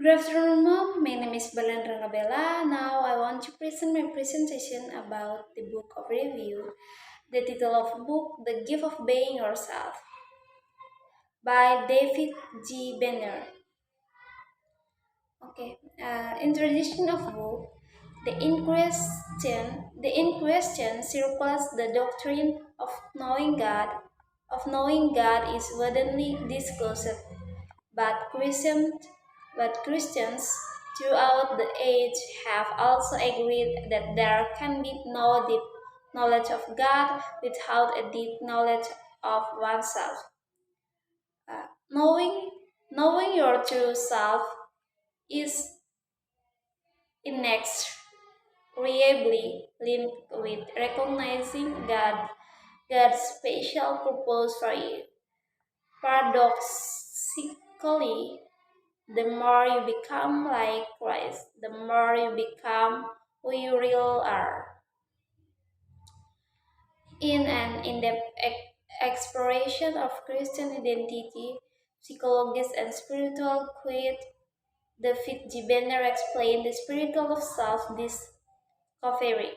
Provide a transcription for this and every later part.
Good afternoon, Mom. My name is Balandra Nabella. Now I want to present my presentation about the book of review. The title of the book, The Gift of Being Yourself, by David G. Benner. Introduction of book. The in question circles the doctrine of knowing God. Is widely discussed, but Christians throughout the age have also agreed that there can be no deep knowledge of God without a deep knowledge of oneself. Uh, knowing, knowing your true self is inexorably linked with recognizing God's special purpose for you. Paradoxically, the more you become like Christ, the more you become who you really are. In an in-depth exploration of Christian identity, psychologist and spiritual quid David G. Benner explained the spiritual of self-discovery.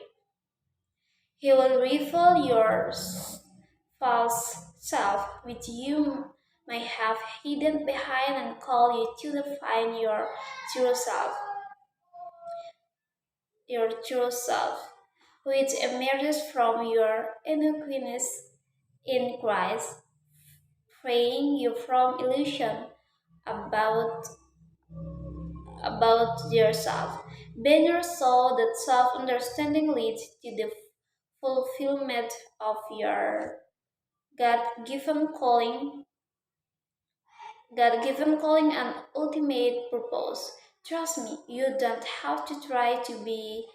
He will reveal your false self, which you may have hidden behind, and call you to define true self, your true self, which emerges from your uniqueness in Christ, freeing you from illusion about yourself. Benner saw that self-understanding leads to the fulfillment of your God-given calling, and ultimate purpose. Trust me, you don't have to try to be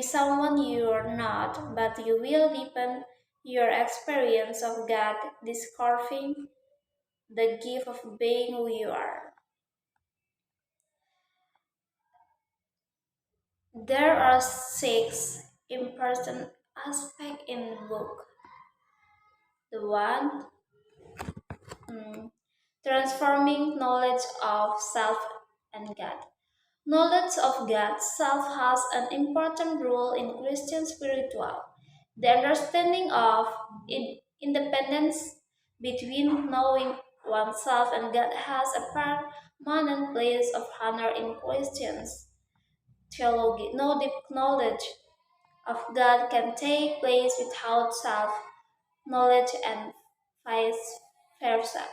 someone you're not, but you will deepen your experience of God, discovering the gift of being who you are. There are six important aspects in the book. The one, mm, transforming knowledge of self and God. Knowledge of God self has an important role in Christian spiritual. The understanding of independence between knowing oneself and God has a permanent place of honor in Christians theology. No deep knowledge of God can take place without self knowledge and vice versa.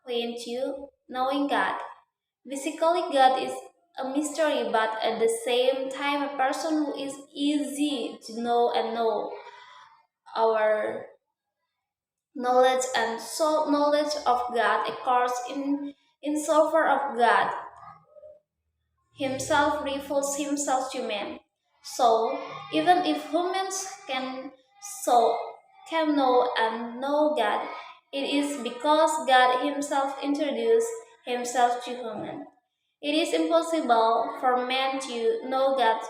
Point two, knowing God. Basically, God is a mystery, but at the same time, a person who is easy to know and know. Our knowledge and so knowledge of God occurs in software of God Himself reveals Himself to men. So, even if humans so can know and know God, it is because God Himself introduced Himself to human. It is impossible for man to know God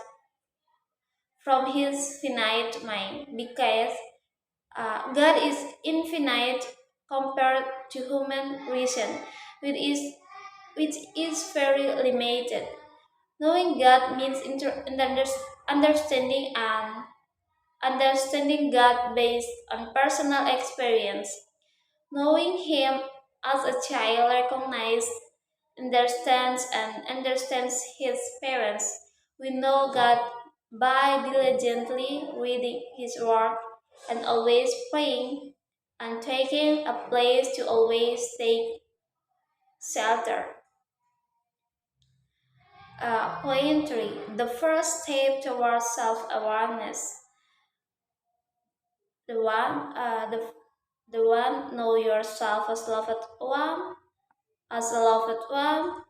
from his finite mind because God is infinite compared to human reason, which is very limited. Knowing God means understanding and understanding God based on personal experience. Knowing Him as a child recognizes, understands His parents. We know God by diligently reading His Word and always praying and taking a place to always take shelter. Point three, the first step towards self-awareness. The one, know yourself as a loved one.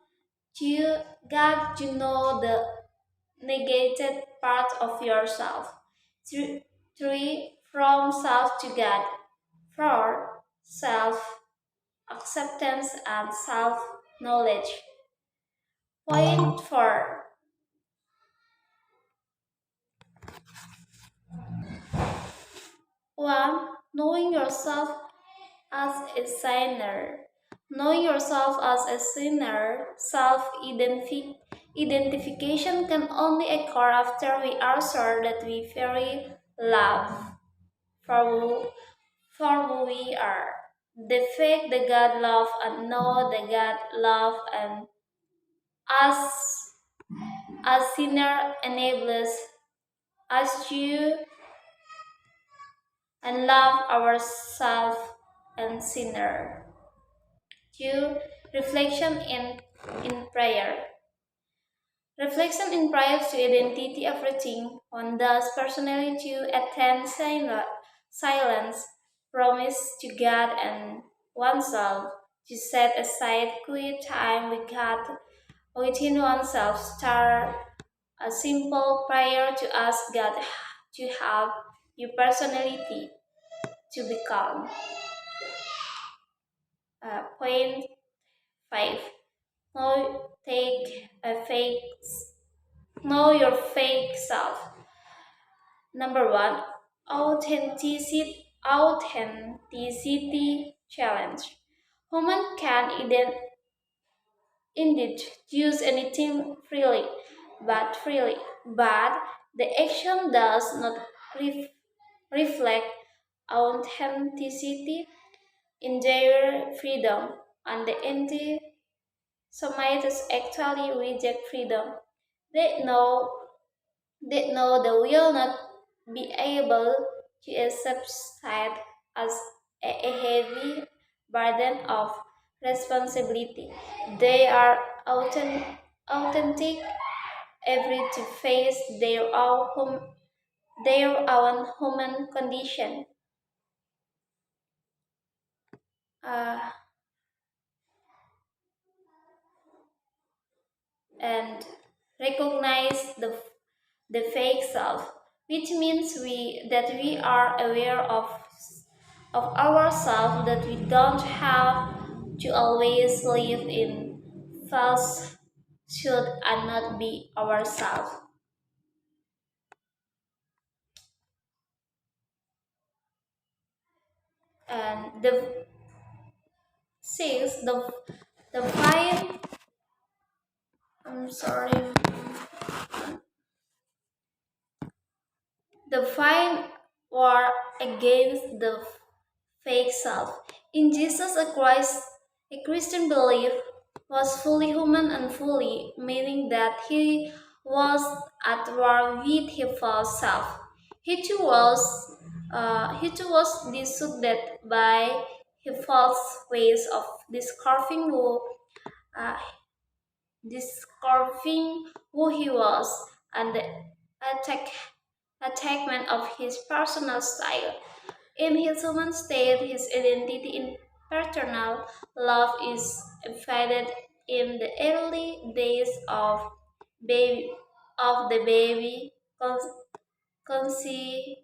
Two, God to know the negated part of yourself. Three, from self to God. Four, self acceptance and self knowledge. Point four, one, knowing yourself as a sinner. Knowing yourself as a sinner, self identification can only occur after we are sure that we very love for who we are. The fact that God love and know that God love and us as sinner enables us to and love ourselves and sinner. Two, reflection in prayer. Reflection in prayer to identity everything one does personally to attend silence, promise to God and oneself, to set aside quiet time with God within oneself, start a simple prayer to ask God to help your personality to become. Point 5. Take a fake Know your fake self. Number one, authenticity challenge. Human can indeed use anything but the action does not ref- reflect authenticity in their freedom, and the anti-Semites actually reject freedom. They know they will not be able to accept sight as a heavy burden of responsibility. They are authentic, every to face their own human condition. Uh, and recognize the fake self, which means we are aware of ourselves, that we don't have to always live in falsehood and not be ourselves. And the six, the fine. I'm sorry. The fine war against the fake self. In Jesus Christ, a Christian belief was fully human and fully, meaning that he was at war with his false self. He too was deceived by his false ways of uh, discovering who he was, and the attack, attackment of his personal style. In his human state, his identity in paternal love is embedded in the early days baby, of the baby. Conse-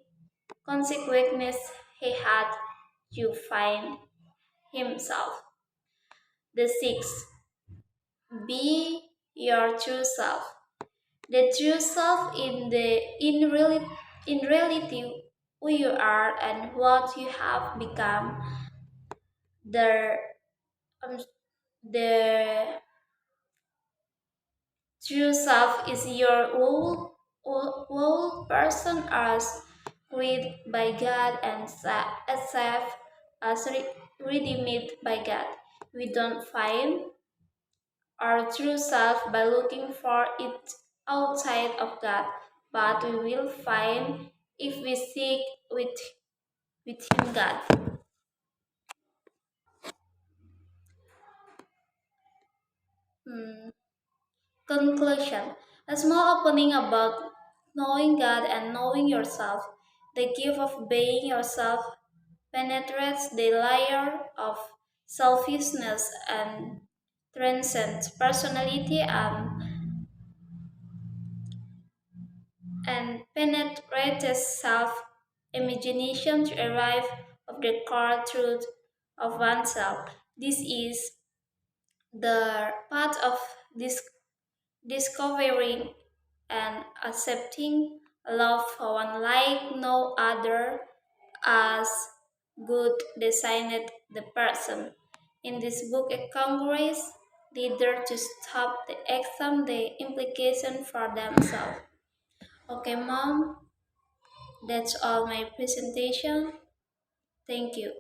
Consequently, he had to find himself. The sixth, be your true self. The true self in reality who you are and what you have become. The um, the true self is your whole person as created by God and self as redeemed by God. We don't find our true self by looking for it outside of God, but we will find if we seek within God. Hmm. Conclusion. A small opening about knowing God and knowing yourself. The gift of being yourself penetrates the layer of selfishness and transcends personality and penetrates self imagination to arrive of the core truth of oneself. This is the part of discovering and accepting love for one like no other, as good designed the person. In this book, a Congress leader to stop the exam, the implication for themselves. Okay, mom, that's all my presentation. Thank you.